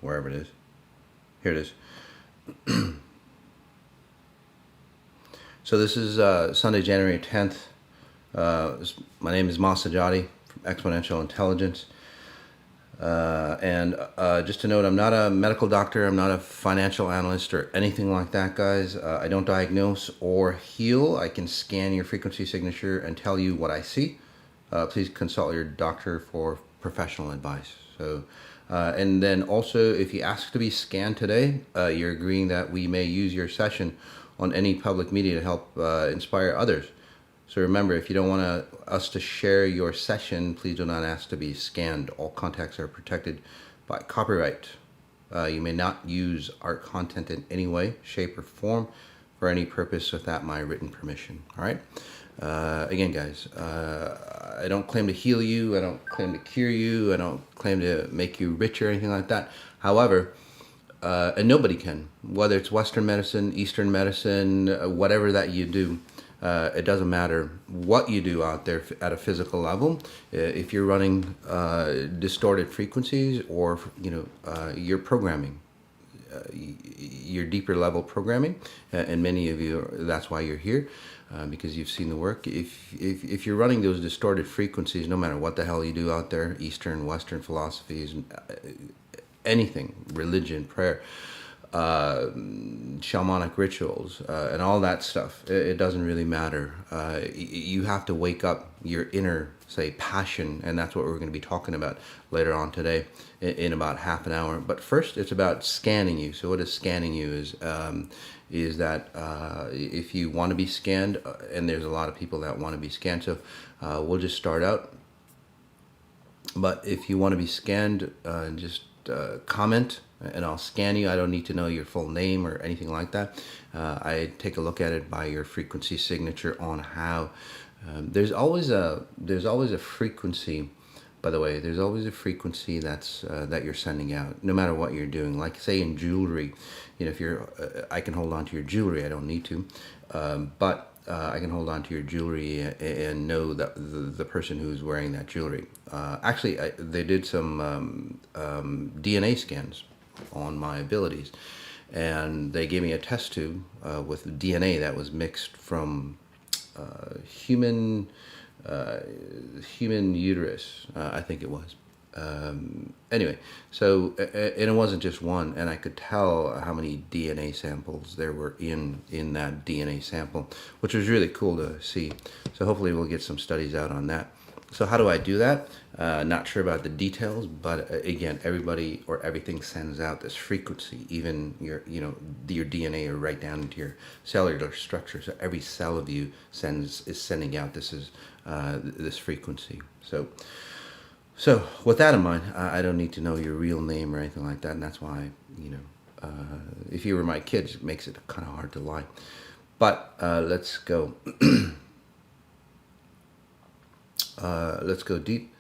wherever it is. Here it is. So this is Sunday, January 10th. My name is Masati from Xponential Intelligence. And just to note, I'm not a medical doctor, I'm not a financial analyst or anything like that, guys. I don't diagnose or heal. I can scan your frequency signature and tell you what I see. Please consult your doctor for professional advice. So, and then also, if you ask to be scanned today, you're agreeing that we may use your session on any public media to help inspire others. So remember, if you don't want us to share your session, please do not ask to be scanned. All contacts are protected by copyright. You may not use our content in any way, shape, or form for any purpose without my written permission. All right? Again, guys, I don't claim to heal you. I don't claim to cure you. I don't claim to make you rich or anything like that. However, and nobody can, whether it's Western medicine, Eastern medicine, whatever that you do, it doesn't matter what you do out there at a physical level. If you're running distorted frequencies, or your programming, your deeper level programming, and many of you, that's why you're here, because you've seen the work. If you're running those distorted frequencies, no matter what the hell you do out there, Eastern, Western philosophies, anything, religion, prayer, shamanic rituals, and all that stuff, it doesn't really matter. You have to wake up your inner, say, passion, and that's what we're going to be talking about later on today in about half an hour. But first, it's about scanning you. So what is scanning you is that if you want to be scanned, and there's a lot of people that want to be scanned, so we'll just start out. But if you want to be scanned, just comment and I'll scan you. I don't need to know your full name or anything like that. I take a look at it by your frequency signature on how. There's always a frequency. By the way, there's always a frequency that you're sending out, no matter what you're doing. Like say in jewelry, if you're, I can hold on to your jewelry. I don't need to, but I can hold on to your jewelry and know that the person who's wearing that jewelry. Actually, they did some DNA scans on my abilities, and they gave me a test tube with DNA that was mixed from human uterus, I think it was. Anyway, so, and it wasn't just one, and I could tell how many DNA samples there were in that DNA sample, which was really cool to see. So hopefully we'll get some studies out on that. So how do I do that? Not sure about the details, but again, everybody or everything sends out this frequency. Even your DNA or right down into your cellular structure. So every cell of you is sending out this frequency. So with that in mind, I don't need to know your real name or anything like that, and that's why if you were my kids, it makes it kind of hard to lie. But let's go. Let's go deep.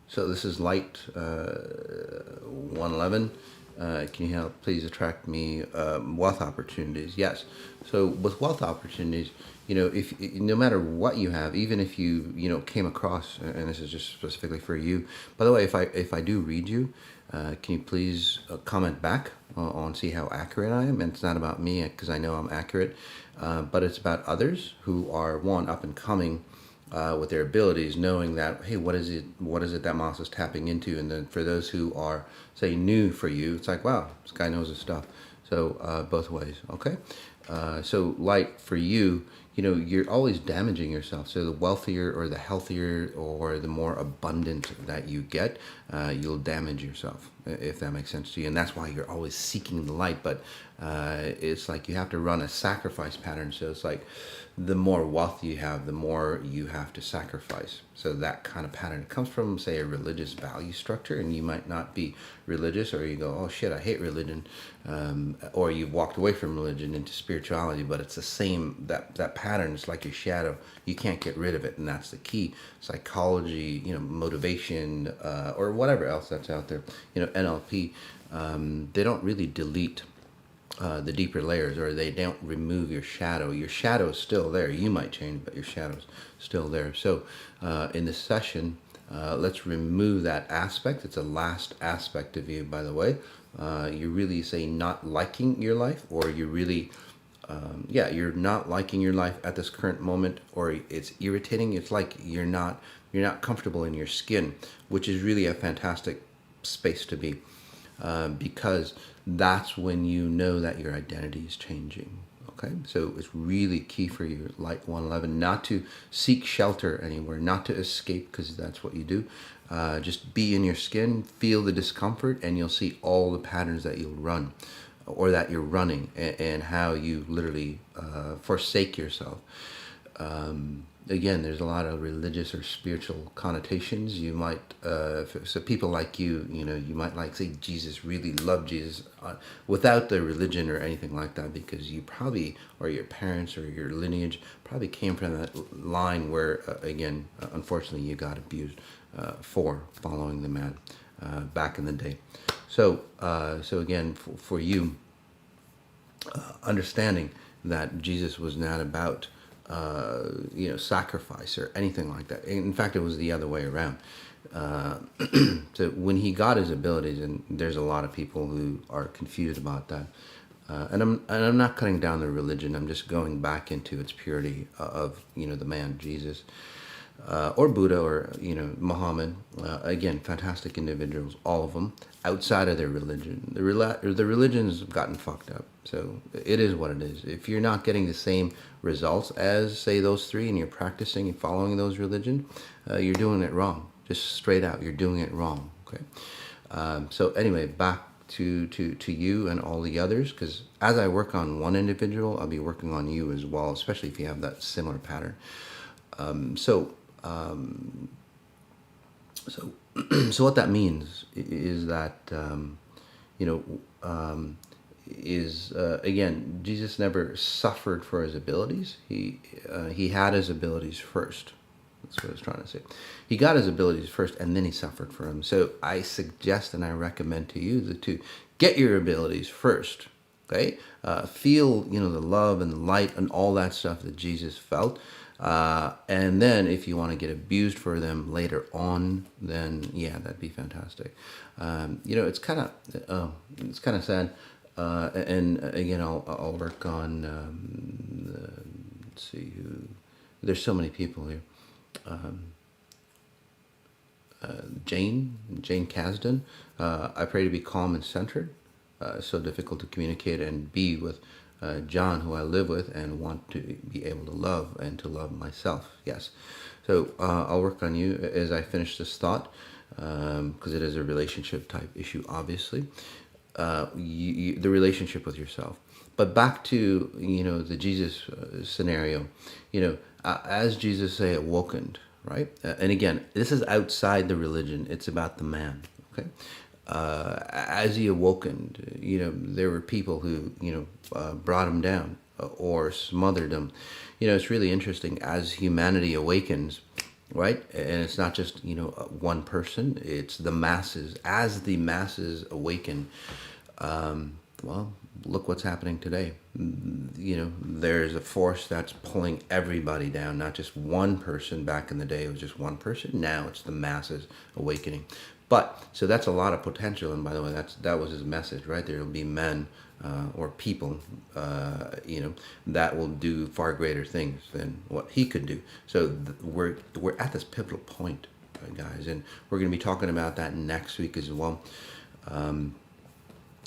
So this is light 111. Can you help please attract me wealth opportunities? Yes. So with wealth opportunities, if no matter what you have, even if you came across, and this is just specifically for you. By the way, if I do read you, can you please comment back on see how accurate I am? And it's not about me, because I know I'm accurate, but it's about others who are up and coming with their abilities, knowing that, hey, what is it that Moss is tapping into? And then for those who are, say, new for you, it's like, wow, this guy knows his stuff. So both ways, okay? So light for you, you're always damaging yourself. So the wealthier or the healthier or the more abundant that you get, you'll damage yourself, if that makes sense to you. And that's why you're always seeking the light. But it's like you have to run a sacrifice pattern. So it's like the more wealth you have, the more you have to sacrifice. So that kind of pattern comes from, say, a religious value structure, and you might not be religious, or you go, oh shit, I hate religion, or you've walked away from religion into spirituality, but it's the same, that pattern is like your shadow. You can't get rid of it, and that's the key. Psychology, motivation, or whatever else that's out there, NLP, they don't really delete the deeper layers, or they don't remove your shadow. Your shadow's still there. You might change, but your shadow's still there. So in this session, let's remove that aspect. It's a last aspect of you, by the way. You're really, say, not liking your life, or you're really, you're not liking your life at this current moment, or it's irritating. It's like you're not comfortable in your skin, which is really a fantastic space to be, because that's when you know that your identity is changing. Okay, so it's really key for you, Light 111, not to seek shelter anywhere, not to escape, because that's what you do. Just be in your skin, feel the discomfort, and you'll see all the patterns that you'll run, or that you're running, and how you literally forsake yourself. Again, there's a lot of religious or spiritual connotations. You might, so people like you might like, say, Jesus, really love Jesus, without the religion or anything like that, because you probably, or your parents or your lineage probably came from that line where, again, unfortunately, you got abused for following the man back in the day. So, again, for you, understanding that Jesus was not about sacrifice or anything like that. In fact, it was the other way around. So when he got his abilities, and there's a lot of people who are confused about that, and I'm not cutting down the religion. I'm just going back into its purity of the man Jesus, or Buddha, or Muhammad. Again, fantastic individuals, all of them. Outside of their religion, the religion's gotten fucked up. So it is what it is. If you're not getting the same results as, say, those three, and you're practicing and following those religions, you're doing it wrong. Just straight out, you're doing it wrong. Okay. So anyway, back to you and all the others, because as I work on one individual, I'll be working on you as well, especially if you have that similar pattern. So what that means is that, again, Jesus never suffered for his abilities. He had his abilities first. That's what I was trying to say. He got his abilities first, and then he suffered for them. So I suggest and I recommend to you to get your abilities first. Okay, feel the love and the light and all that stuff that Jesus felt. And then if you want to get abused for them later on, then yeah, that'd be fantastic. It's kind of sad. And again, I'll work on, let's see there's so many people here. Jane Kasdan. I pray to be calm and centered. So difficult to communicate and be with John, who I live with, and want to be able to love and to love myself. Yes. So I'll work on you as I finish this thought, because it is a relationship type issue, obviously. The relationship with yourself. But back to, the Jesus scenario, as Jesus say, awakened, right? And again, this is outside the religion. It's about the man, okay? As he awakened, there were people who, brought him down or smothered him. It's really interesting as humanity awakens, right? And it's not just, one person, it's the masses. As the masses awaken, well, look what's happening today. There's a force that's pulling everybody down, not just one person. Back in the day, it was just one person. Now it's the masses awakening. But, so that's a lot of potential, and by the way, that was his message, right? There will be men or people, that will do far greater things than what he could do. So we're at this pivotal point, guys, and we're going to be talking about that next week as well.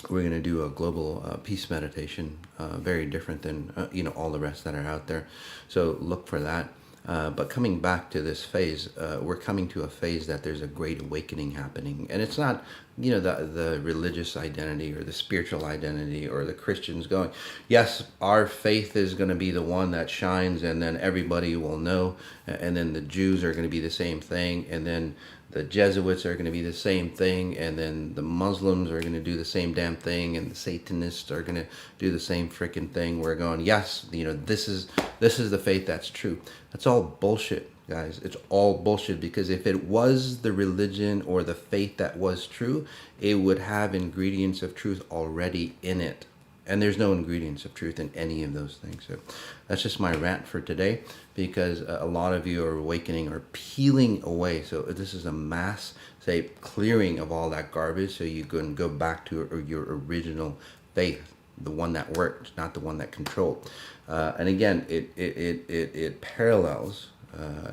We're going to do a global peace meditation, very different than, all the rest that are out there. So look for that. But coming back to this phase, we're coming to a phase that there's a great awakening happening. And it's not, the religious identity or the spiritual identity or the Christians going, yes, our faith is going to be the one that shines, and then everybody will know. And then the Jews are going to be the same thing. And then the Jesuits are going to be the same thing, and then the Muslims are going to do the same damn thing, and the Satanists are going to do the same freaking thing. We're going, yes, this is the faith that's true. That's all bullshit, guys. It's all bullshit, because if it was the religion or the faith that was true, it would have ingredients of truth already in it. And there's no ingredients of truth in any of those things. So that's just my rant for today, because a lot of you are awakening or peeling away. So this is a mass, say, clearing of all that garbage, so you can go back to your original faith, the one that worked, not the one that controlled. And again, it parallels,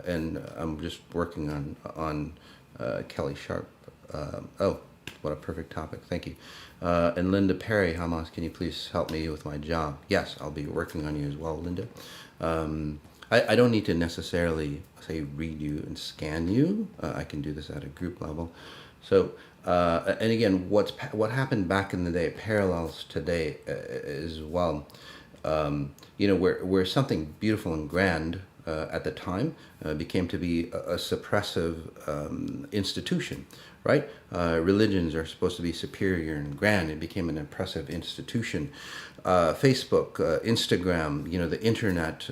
and I'm just working on Kelly Sharp. Oh, what a perfect topic. Thank you. And Linda Perry, Hamas, can you please help me with my job? Yes, I'll be working on you as well, Linda. I don't need to necessarily, say, read you and scan you. I can do this at a group level. So, and again, what happened back in the day parallels today as well. Where something beautiful and grand at the time became to be a suppressive institution, right? Religions are supposed to be superior and grand. It became an oppressive institution. Facebook, Instagram, the internet,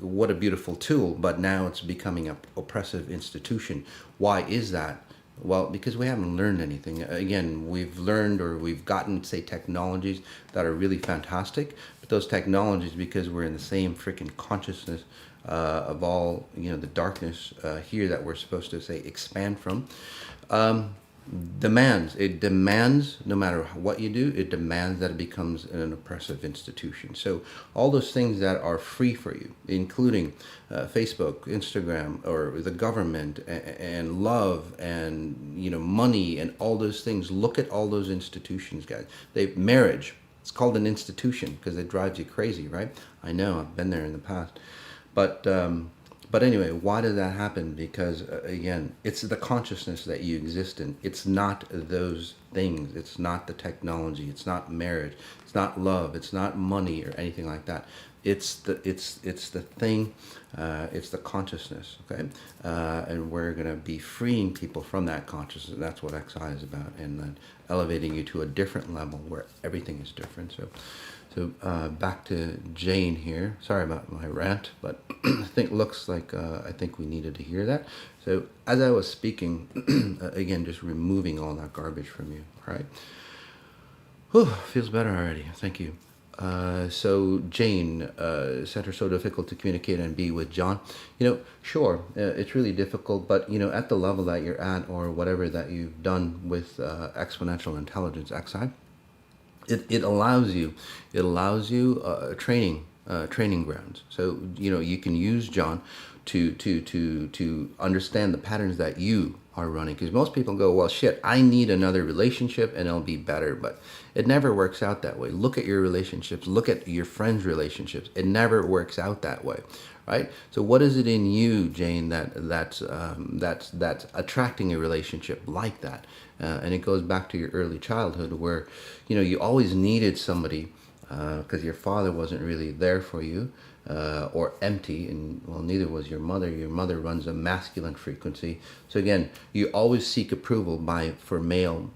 what a beautiful tool, but now it's becoming an oppressive institution. Why is that? Well, because we haven't learned anything. Again, we've learned, or we've gotten, say, technologies that are really fantastic, but those technologies, because we're in the same freaking consciousness of all, the darkness here that we're supposed to, say, expand from, demands, no matter what you do, it demands that it becomes an oppressive institution. So all those things that are free for you, including Facebook, Instagram, or the government, and love, and money, and all those things. Look at all those institutions, guys. Marriage, it's called an institution because it drives you crazy, right? I know, I've been there in the past. But anyway, why did that happen? Because, again, it's the consciousness that you exist in. It's not those things. It's not the technology. It's not marriage. It's not love. It's not money or anything like that. It's the thing. It's the consciousness, okay? And we're going to be freeing people from that consciousness. That's what XI is about, and then elevating you to a different level where everything is different. So back to Jane here. Sorry about my rant, but looks like I think we needed to hear that. So as I was speaking, again, just removing all that garbage from you, all right? Whew, feels better already. Thank you. So Jane said her so difficult to communicate and be with John. Sure, it's really difficult, but at the level that you're at, or whatever that you've done with Exponential Intelligence, XI, it allows you training grounds. So you can use John to understand the patterns that you are running, because most people go, well, shit, I need another relationship and it'll be better, but it never works out that way. Look at your relationships, look at your friends' relationships. It never works out that way, right? So what is it in you, Jane, that's attracting a relationship like that? And it goes back to your early childhood, where you always needed somebody because your father wasn't really there for you, or empty, and well, neither was your mother. Your mother runs a masculine frequency, so again, you always seek approval by male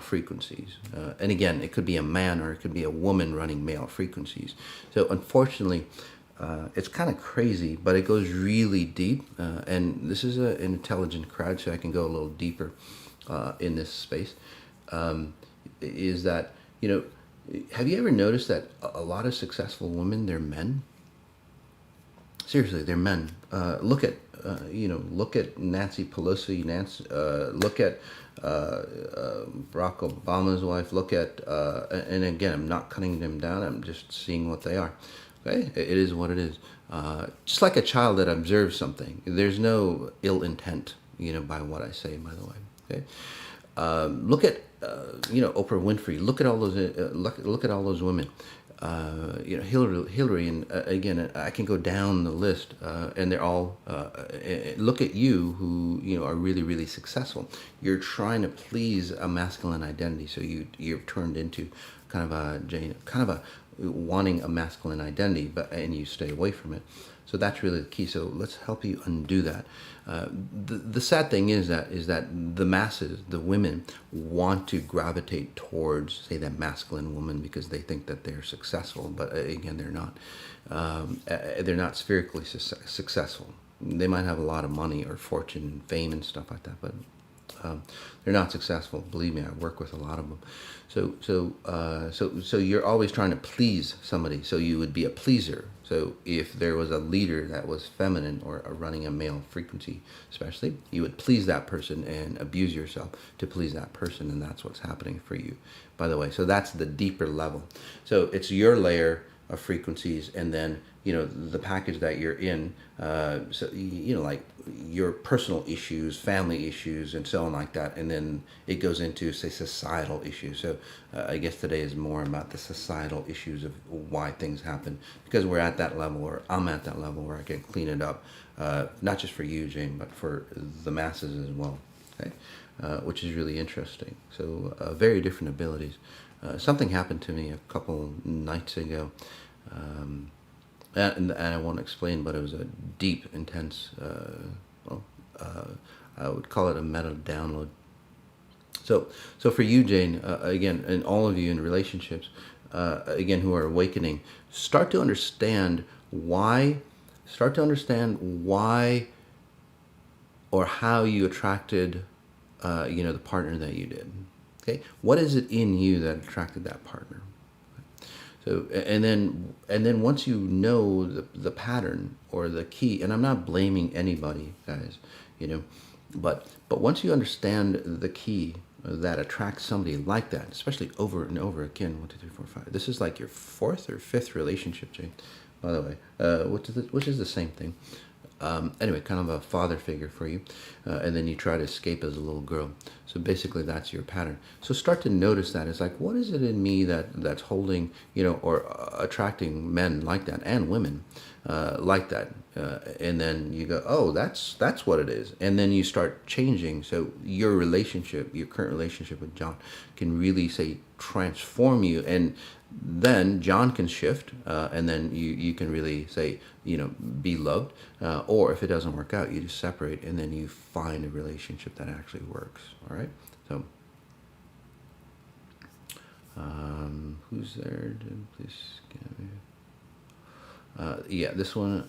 frequencies, and again, it could be a man or it could be a woman running male frequencies. So unfortunately, it's kind of crazy, but it goes really deep, and this is an intelligent crowd, so I can go a little deeper in this space. Is that, have you ever noticed that a lot of successful women, they're men? Seriously, they're men. Look at Nancy Pelosi, look at Barack Obama's wife, look at, and again, I'm not cutting them down, I'm just seeing what they are. Okay, it is what it is. Just like a child that observes something, there's no ill intent, by what I say, by the way. Okay, look at Oprah Winfrey. Look at all those. Look at all those women. Hillary, and again, I can go down the list, and they're all. Look at you, who are really, really successful. You're trying to please a masculine identity, so you've turned into kind of a wanting a masculine identity, and you stay away from it. So that's really the key. So let's help you undo that. The sad thing is that the masses, the women, want to gravitate towards, say, that masculine woman because they think that they're successful. But again, they're not. They're not spherically successful. They might have a lot of money or fortune and fame and stuff like that, but they're not successful. Believe me, I work with a lot of them. So you're always trying to please somebody. So you would be a pleaser. So if there was a leader that was feminine or running a male frequency, especially, you would please that person and abuse yourself to please that person, and that's what's happening for you, by the way. So that's the deeper level. So it's your layer of frequencies, and then the package that you're in, so like your personal issues, family issues, and so on like that, and then it goes into, say, societal issues. So I guess today is more about the societal issues of why things happen, because we're at that level, or I'm at that level where I can clean it up, not just for you, Jane, but for the masses as well. Okay, which is really interesting. So very different abilities. Something happened to me a couple nights ago. And I won't explain, but it was a deep, intense, I would call it a meta download. So for you, Jane, again, and all of you in relationships, again, who are awakening, start to understand why or how you attracted, the partner that you did. Okay, what is it in you that attracted that partner? So, and then once you know the pattern or the key, and I'm not blaming anybody, guys, but once you understand the key that attracts somebody like that, especially over and over again, 1, 2, 3, 4, 5. This is like your 4th or 5th relationship, Jane, by the way, which is the same thing. Anyway, kind of a father figure for you, and then you try to escape as a little girl. So basically, that's your pattern. So start to notice that. It's like, what is it in me that's holding, or attracting men like that, and women like that? And then you go, oh, that's what it is. And then you start changing. So your current relationship with John, can really, say, transform you, and then John can shift, and then you can really, say, be loved, or if it doesn't work out, you just separate, and then you find a relationship that actually works. All right. So who's there? Please yeah, this one,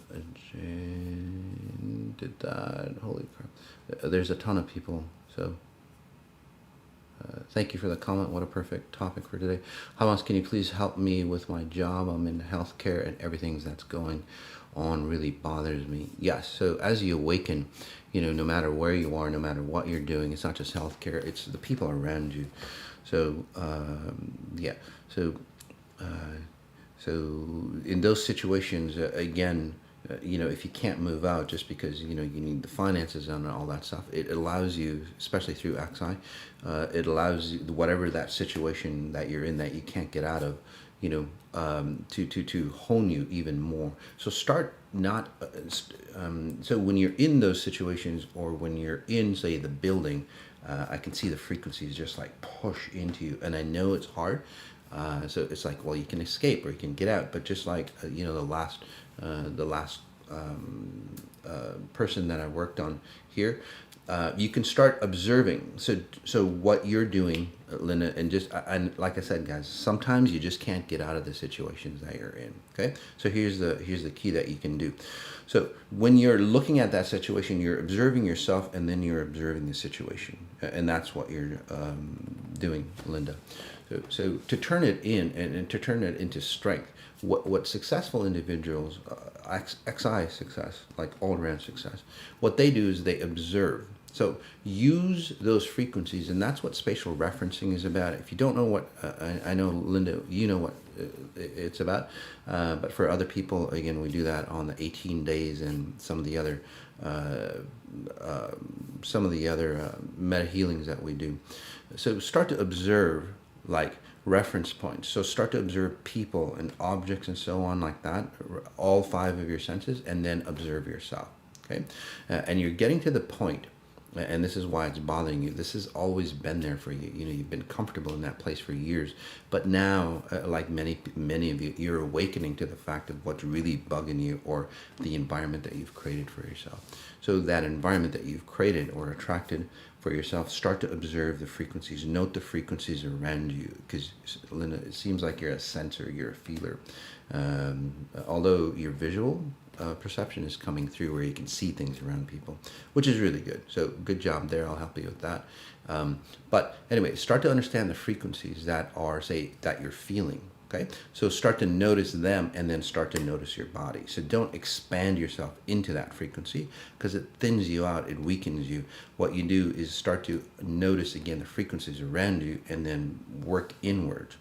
Jane did that. Holy crap, there's a ton of people. So thank you for the comment. What a perfect topic for today. Hamas, can you please help me with my job? I'm in healthcare, and everything that's going on really bothers me. Yes. So as you awaken, no matter where you are, no matter what you're doing, it's not just healthcare, it's the people around you. So yeah. So in those situations, again, if you can't move out just because, you need the finances and all that stuff, it allows you, especially through XI, it allows you, whatever that situation that you're in that you can't get out of, to hone you even more. So start not, so when you're in those situations, or when you're in, say, the building, I can see the frequencies just like push into you, and I know it's hard. So it's like, well, you can escape or you can get out, but just like the last person that I worked on here, you can start observing. So what you're doing, Linda, and like I said, guys, sometimes you just can't get out of the situations that you're in. Okay, so here's the key that you can do. So when you're looking at that situation, you're observing yourself, and then you're observing the situation, and that's what you're doing, Linda. So to turn it in, and to turn it into strength, what successful individuals, XI success, like all-around success, what they do is they observe. So use those frequencies, and that's what spatial referencing is about. If you don't know what, I know, Linda, you know what it's about, but for other people, again, we do that on the 18 days and some of the other meta healings that we do. So start to observe, like, reference points. So start to observe people and objects and so on like that, all 5 of your senses, and then observe yourself. Okay, and you're getting to the point, and this is why it's bothering you. This has always been there for you. You've been comfortable in that place for years, but now, like many of you, you're awakening to the fact of what's really bugging you, or the environment that you've created for yourself. So that environment that you've created or attracted for yourself. Start to observe the frequencies. Note the frequencies around you, because Linda, it seems like you're a sensor, you're a feeler. Although your visual perception is coming through where you can see things around people, which is really good. So good job there. I'll help you with that. But anyway, start to understand the frequencies that are, say, that you're feeling. Okay, so start to notice them, and then start to notice your body. So don't expand yourself into that frequency, because it thins you out, it weakens you. What you do is start to notice again the frequencies around you, and then work inwards.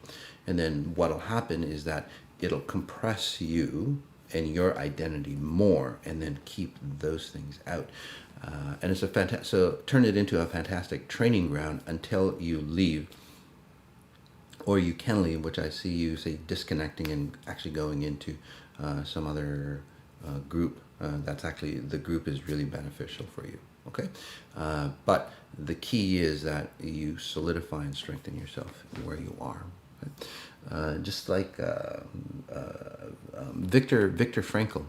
And then what'll happen is that it'll compress you and your identity more, and then keep those things out. And it's a fantastic. So turn it into a fantastic training ground until you leave. Or you can leave, which I see you say disconnecting and actually going into some other group. That's actually, the group is really beneficial for you. Okay, but the key is that you solidify and strengthen yourself where you are. Okay? Just like Viktor Frankl.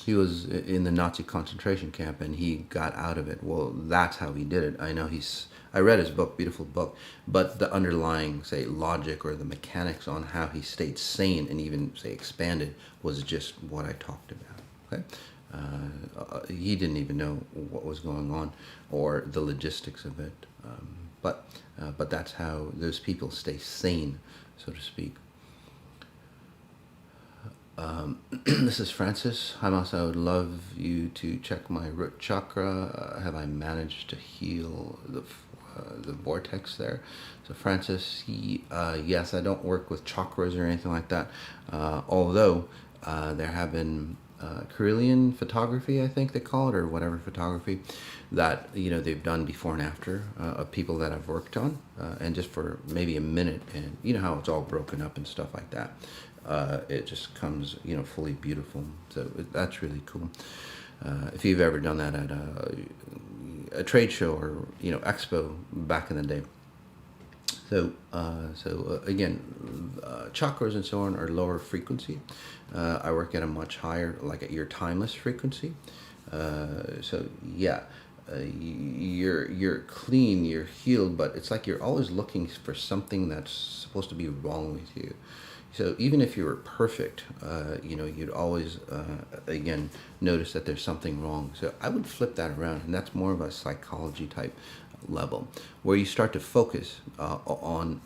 He was in the Nazi concentration camp, and he got out of it. Well, that's how he did it. I know I read his book, beautiful book, but the underlying, say, logic or the mechanics on how he stayed sane and even, say, expanded was just what I talked about. Okay, he didn't even know what was going on or the logistics of it, but that's how those people stay sane, so to speak. This is Francis. Hi, Mas. I would love you to check my root chakra. Have I managed to heal the vortex there? So Francis, yes, I don't work with chakras or anything like that. Although there have been Carillion photography, I think they call it, or whatever photography, that they've done before and after of people that I've worked on, and just for maybe a minute, and you know how it's all broken up and stuff like that. It just comes, fully beautiful. So that's really cool. If you've ever done that at a trade show or expo back in the day. So again, chakras and so on are lower frequency. I work at a much higher, like at your timeless frequency. So yeah, you're clean, you're healed, but it's like you're always looking for something that's supposed to be wrong with you. So even if you were perfect, you'd always, again, notice that there's something wrong. So I would flip that around, and that's more of a psychology type level, where you start to focus on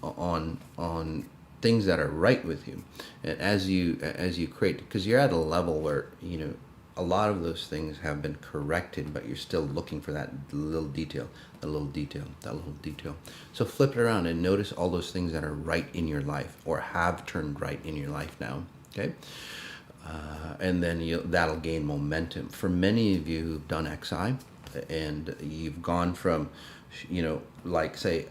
things that are right with you, and as you create, because you're at a level where a lot of those things have been corrected, but you're still looking for that little detail, that little detail. So flip it around and notice all those things that are right in your life, or have turned right in your life now. Okay, and then that'll gain momentum. For many of you who've done XI, and you've gone from, like say,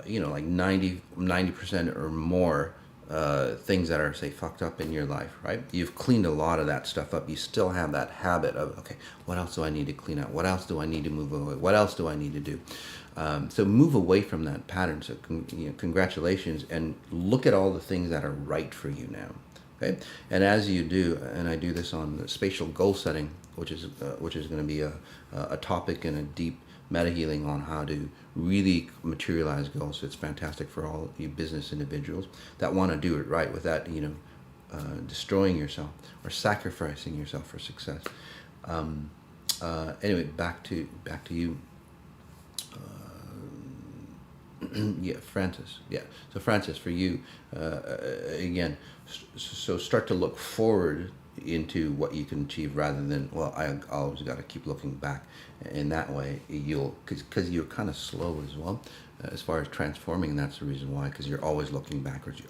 like 90% or more. Things that are, say, fucked up in your life, right? You've cleaned a lot of that stuff up. You still have that habit of, okay, what else do I need to clean out? What else do I need to move away? What else do I need to do? So move away from that pattern. So congratulations, and look at all the things that are right for you now. Okay, and as you do, and I do this on the spatial goal setting, which is going to be a topic and a deep Medihealing on how to really materialize goals. So it's fantastic for all you business individuals that want to do it right without destroying yourself or sacrificing yourself for success. Anyway, back to you. Yeah, Francis. Yeah. So Francis, for you, again, so start to look forward into what you can achieve, rather than, well, I always got to keep looking back. In that way, because you're kind of slow as well, as far as transforming, and that's the reason why, because you're always looking backwards.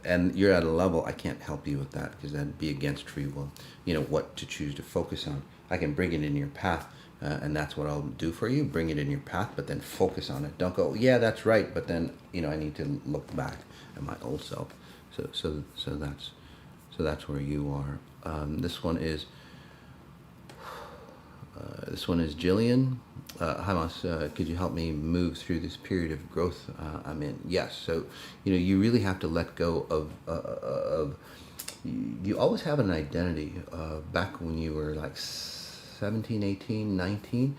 And you're at a level, I can't help you with that, because that'd be against free will, what to choose to focus on. I can bring it in your path, and that's what I'll do for you, bring it in your path, but then focus on it. Don't go, yeah, that's right, but then, I need to look back at my old self. So that's where you are. This one is Jillian. Hi, Mas. Could you help me move through this period of growth I'm in? Yes. So you really have to let go of. You always have an identity. Back when you were like 17, 18, 19,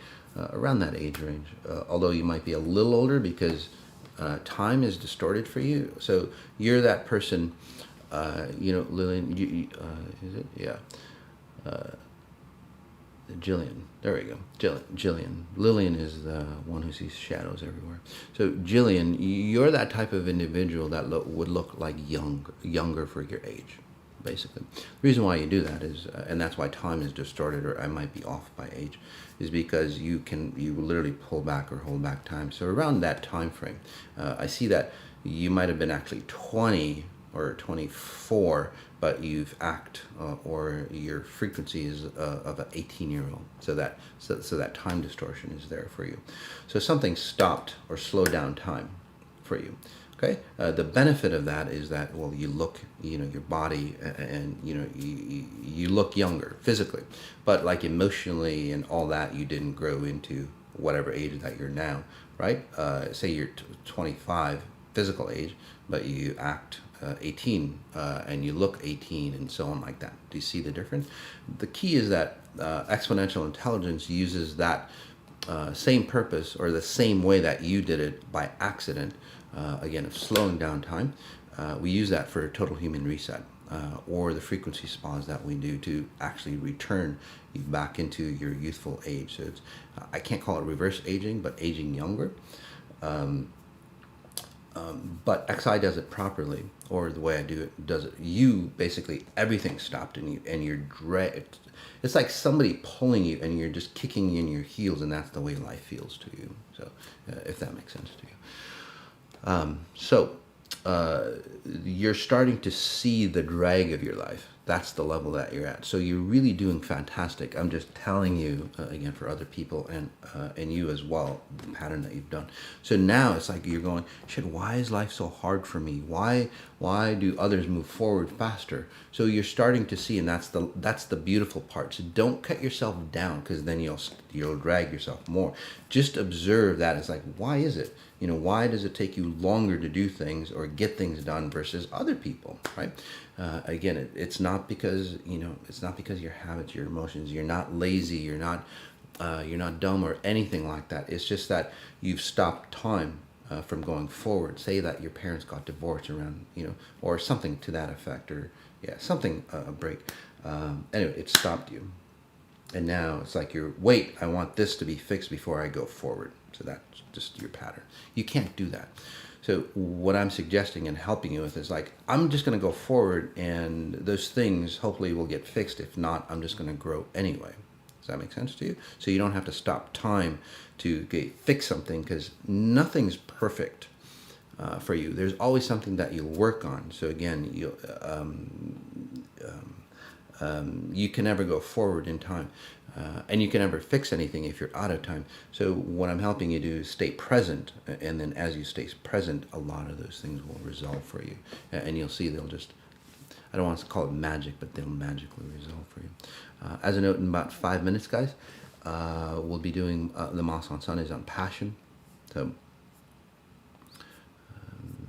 around that age range. Although you might be a little older because time is distorted for you. So you're that person, Lillian, is it? Yeah. Jillian. There we go. Jillian. Lillian is the one who sees shadows everywhere. So Jillian, you're that type of individual that would look like younger for your age, basically. The reason why you do that is, and that's why time is distorted, or I might be off by age, is because you literally pull back or hold back time. So around that time frame, I see that you might have been actually 20 or 24, but you've or your frequency is of an 18-year-old. So that time distortion is there for you. So something stopped or slowed down time for you. Okay. The benefit of that is that, well, you look, your body, and you look younger physically, but like emotionally and all that, you didn't grow into whatever age that you're now, right? Say you're 25 physical age, but you act 18 and you look 18 and so on like that. Do you see the difference? The key is that exponential intelligence uses that same purpose, or the same way that you did it by accident, again, of slowing down time. We use that for total human reset, or the frequency spas that we do to actually return you back into your youthful age. So I can't call it reverse aging, but aging younger. But XI does it properly, or the way I do it does it. You basically, everything stopped and you're dragged. It's like somebody pulling you and you're just kicking you in your heels, and that's the way life feels to you. So if that makes sense to you. You're starting to see the drag of your life. That's the level that you're at. So you're really doing fantastic. I'm just telling you, again, for other people and you as well, the pattern that you've done. So now it's like you're going, shit, why is life so hard for me? Why do others move forward faster? So you're starting to see, and that's the beautiful part. So don't cut yourself down, because then you'll drag yourself more. Just observe that. It's like, why is it? Why does it take you longer to do things or get things done versus other people, right? Again, it's not because, it's not because your habits, your emotions, you're not lazy, you're not dumb or anything like that. It's just that you've stopped time from going forward. Say that your parents got divorced around, or something to that effect, or something, a break. Anyway, it stopped you. And now it's like wait, I want this to be fixed before I go forward. So that's just your pattern. You can't do that. So what I'm suggesting and helping you with is like, I'm just going to go forward, and those things hopefully will get fixed. If not, I'm just going to grow anyway. Does that make sense to you? So you don't have to stop time to fix something, because nothing's perfect for you. There's always something that you'll work on. So again, you can never go forward in time. And you can never fix anything if you're out of time. So what I'm helping you do is stay present, and then as you stay present, a lot of those things will resolve for you. And you'll see they'll just, I don't want to call it magic, but they'll magically resolve for you. As a note, in about 5 minutes, guys, we'll be doing the Moss on Sundays on passion. So,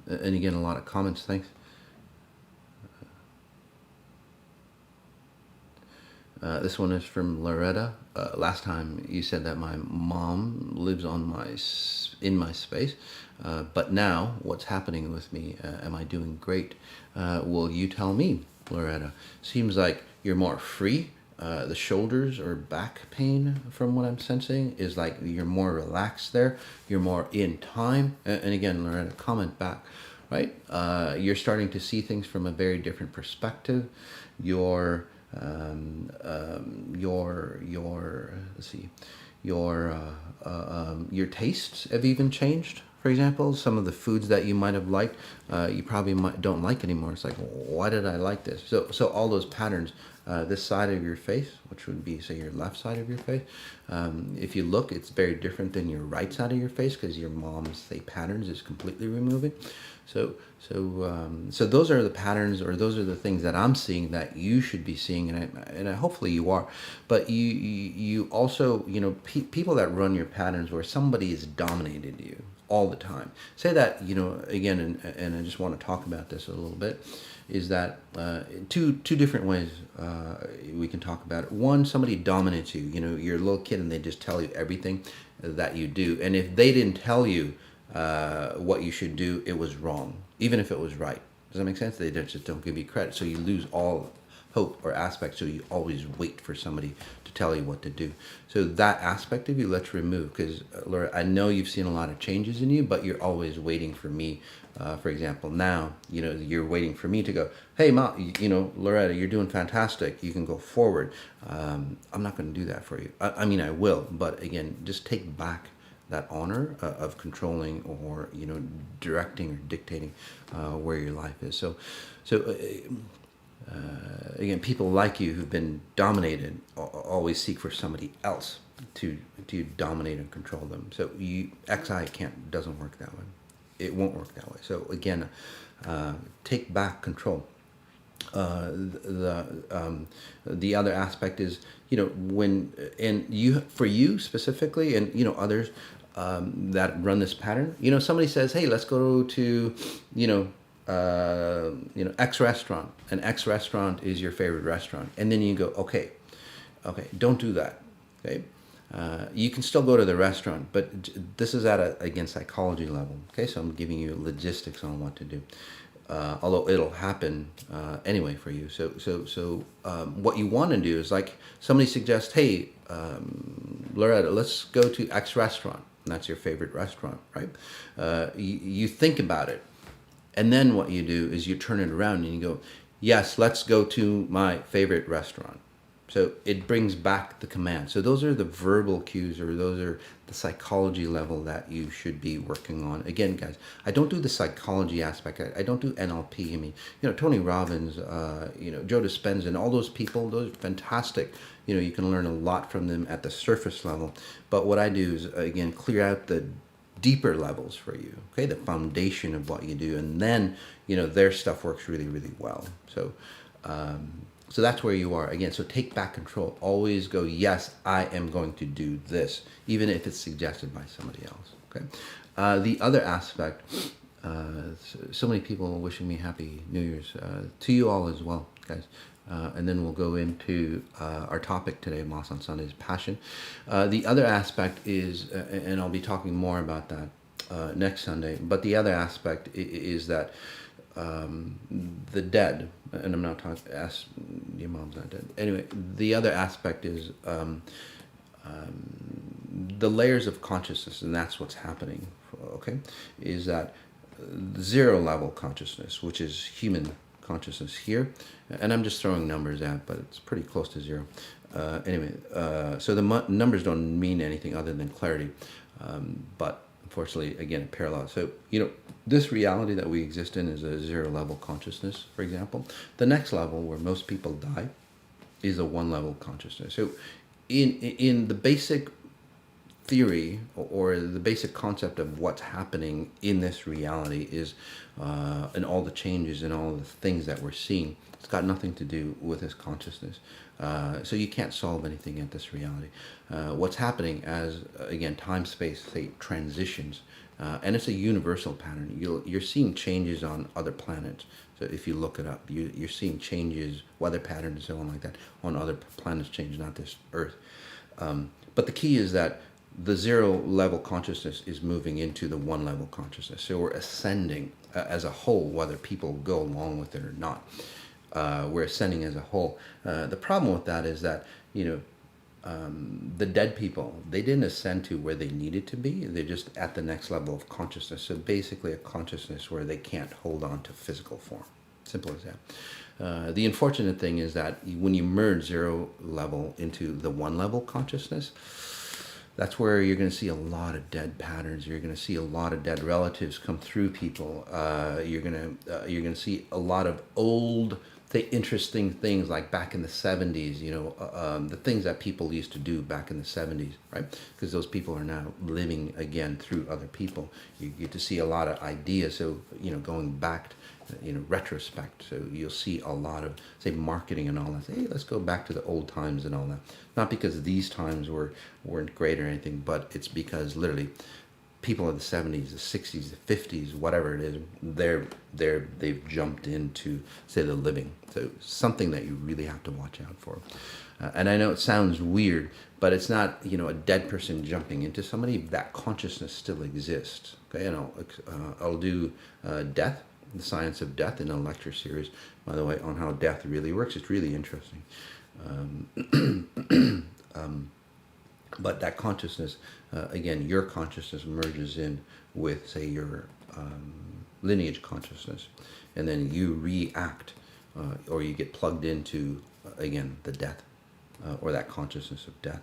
and again, a lot of comments, thanks. This one is from Loretta. Last time you said that my mom lives in my space, but now what's happening with me? Am I doing great? Will you tell me, Loretta? Seems like you're more free. The shoulders or back pain, from what I'm sensing, is like you're more relaxed there. You're more in time. And again, Loretta, comment back, right? You're starting to see things from a very different perspective. Your tastes have even changed. For example, some of the foods that you might have liked, you probably don't like anymore. It's like, why did I like this? So all those patterns, this side of your face, which would be, say, your left side of your face, if you look, it's very different than your right side of your face, because your mom's, say, patterns is completely removing. So those are the patterns, or those are the things that I'm seeing that you should be seeing, and hopefully you are. But you also, people that run your patterns where somebody has dominated you all the time. Say that, again, and I just want to talk about this a little bit, is that two different ways we can talk about it. One, somebody dominates you. You're a little kid and they just tell you everything that you do, and if they didn't tell you what you should do, it was wrong, even if it was right. Does that make sense? They just don't give you credit, so you lose all hope or aspect. So you always wait for somebody to tell you what to do. So that aspect of you, let's remove, because Laura, I know you've seen a lot of changes in you, but you're always waiting for me. For example, now you're waiting for me to go, hey, Ma, Loretta, you're doing fantastic. You can go forward. I'm not going to do that for you. I mean, I will, but again, just take back that honor of controlling, or directing or dictating where your life is. So again, people like you who've been dominated always seek for somebody else to dominate and control them. So XI doesn't work that way. It won't work that way. So again, take back control. The other aspect is, for you specifically, and others that run this pattern, somebody says, hey, let's go to X restaurant, and X restaurant is your favorite restaurant, and then you go, okay, don't do that. Okay, you can still go to the restaurant, but this is at again, psychology level. Okay, so I'm giving you logistics on what to do. Although it'll happen anyway for you. So what you want to do is, like, somebody suggests, hey, Loretta, let's go to X restaurant. And that's your favorite restaurant, right? You think about it. And then what you do is you turn it around and you go, yes, let's go to my favorite restaurant. So it brings back the command. So those are the verbal cues, or those are the psychology level that you should be working on. Again, guys, I don't do the psychology aspect. I don't do NLP. I mean, Tony Robbins, Joe Dispenza, and all those people, those are fantastic. You can learn a lot from them at the surface level. But what I do is, again, clear out the deeper levels for you, okay, the foundation of what you do, and then their stuff works really, really well. So that's where you are again. So take back control. Always go, yes, I am going to do this, even if it's suggested by somebody else. Okay. The other aspect, so many people wishing me happy New Year's to you all as well, guys. And then we'll go into our topic today, Moss on Sundays, passion. The other aspect is, and I'll be talking more about that next Sunday, but the other aspect is that the dead, and I'm not talking, ask your mom's not dead. Anyway, the other aspect is the layers of consciousness, and that's what's happening, okay, is that zero level consciousness, which is human consciousness here, and I'm just throwing numbers out, but it's pretty close to zero. Anyway, so the numbers don't mean anything other than clarity, but unfortunately, again, parallel. So, this reality that we exist in is a zero level consciousness, for example. The next level, where most people die, is a one level consciousness. So in the basic theory, or the basic concept of what's happening in this reality is, and all the changes and all the things that we're seeing, it's got nothing to do with this consciousness. So you can't solve anything at this reality. What's happening as, again, time, space, say, transitions, and it's a universal pattern. You're seeing changes on other planets. So if you look it up, you're seeing changes, weather patterns and so on like that, on other planets change, not this Earth. But the key is that the zero level consciousness is moving into the one level consciousness. So we're ascending as a whole, whether people go along with it or not. We're ascending as a whole. The problem with that is that, the dead people, they didn't ascend to where they needed to be. They're just at the next level of consciousness. So basically a consciousness where they can't hold on to physical form. Simple as that. The unfortunate thing is that when you merge zero level into the one level consciousness, that's where you're going to see a lot of dead patterns. You're going to see a lot of dead relatives come through people. You're going to see a lot of old say interesting things like back in the 70s, the things that people used to do back in the 70s, right? Because those people are now living again through other people. You get to see a lot of ideas. So, going back, retrospect. So you'll see a lot of, say, marketing and all that. Say, hey, let's go back to the old times and all that. Not because these times weren't great or anything, but it's because literally people of the 70s, the 60s, the 50s, whatever it is, they've jumped into, say, the living. So something that you really have to watch out for. And I know it sounds weird, but it's not, a dead person jumping into somebody. That consciousness still exists. Okay, and I'll do death, the science of death, in a lecture series, by the way, on how death really works. It's really interesting. But that consciousness, again, your consciousness merges in with, say, your lineage consciousness, and then you react, or you get plugged into, again, the death, or that consciousness of death,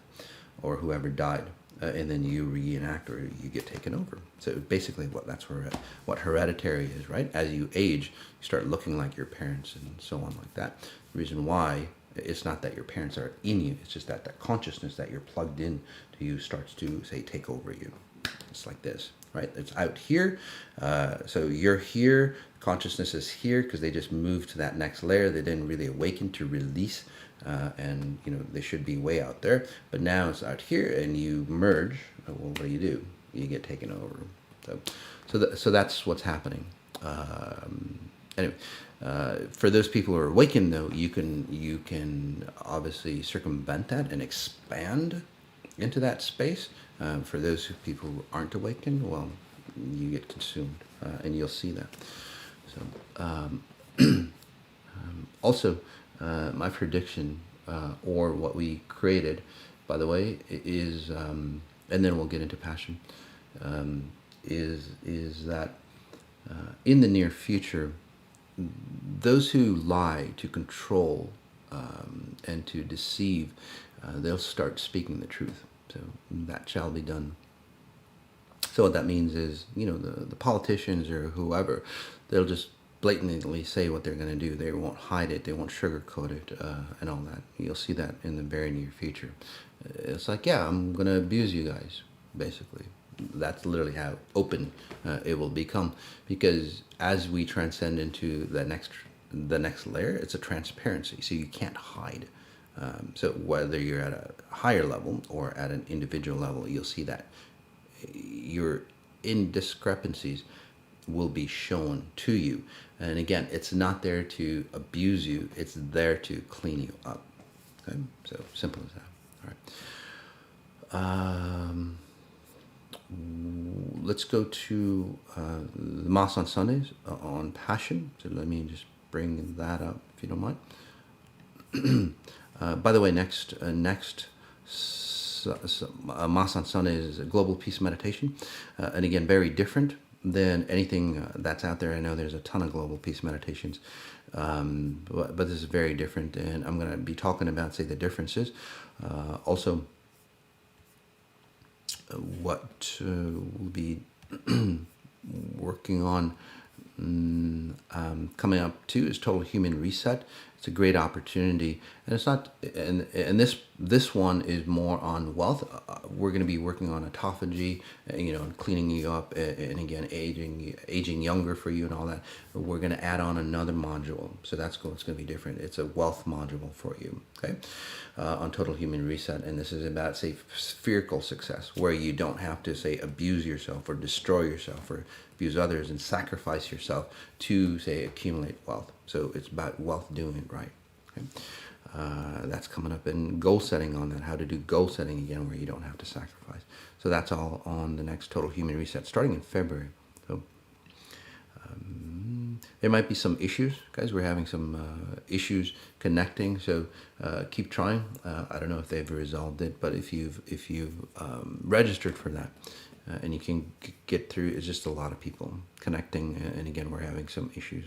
or whoever died, and then you reenact, or you get taken over. So basically, what hereditary is, right? As you age, you start looking like your parents, and so on like that. The reason why. It's not that your parents are in you. It's just that the consciousness that you're plugged in to you starts to, say, take over you. It's like this, right? It's out here. So you're here. Consciousness is here because they just moved to that next layer. They didn't really awaken to release. And, they should be way out there. But now it's out here and you merge. Well, what do? You get taken over. So that's what's happening. Anyway, for those people who are awakened, though, you can obviously circumvent that and expand into that space. For those people who aren't awakened, well, you get consumed, and you'll see that. So, also, my prediction, or what we created, by the way, is, and then we'll get into passion, is that in the near future, those who lie to control and to deceive, they'll start speaking the truth. So that shall be done. So what that means is, the politicians or whoever, they'll just blatantly say what they're going to do. They won't hide it. They won't sugarcoat it, and all that. You'll see that in the very near future. It's like, yeah, I'm going to abuse you guys, basically. That's literally how open it will become, because as we transcend into the next layer, it's a transparency, so you can't hide. So whether you're at a higher level or at an individual level, you'll see that your indiscrepancies will be shown to you. And again, it's not there to abuse you, it's there to clean you up. Okay, so simple as that. All right. Let's go to the Mass on Sundays on Passion. So let me just bring that up, if you don't mind. By the way, next Mass on Sundays is a global peace meditation, and again, very different than anything that's out there. I know there's a ton of global peace meditations, but this is very different, and I'm going to be talking about, say, the differences. Also, what we'll be working on coming up too is Total Human Reset. It's a great opportunity, and it's not. And this one is more on wealth. We're going to be working on autophagy, and cleaning you up, and again aging younger for you and all that. We're going to add on another module, so that's cool. It's going to be different. It's a wealth module for you, okay, on Total Human Reset, and this is about, say, spherical success, where you don't have to, say, abuse yourself or destroy yourself or abuse others and sacrifice yourself to, say, accumulate wealth. So it's about wealth doing it right. Okay? That's coming up, and goal setting on that, how to do goal setting again where you don't have to sacrifice. So that's all on the next Total Human Reset starting in February. So there might be some issues, guys. We're having some issues connecting, so keep trying. I don't know if they've resolved it, but if you've registered for that, and you can get through, it's just a lot of people connecting, and again, we're having some issues.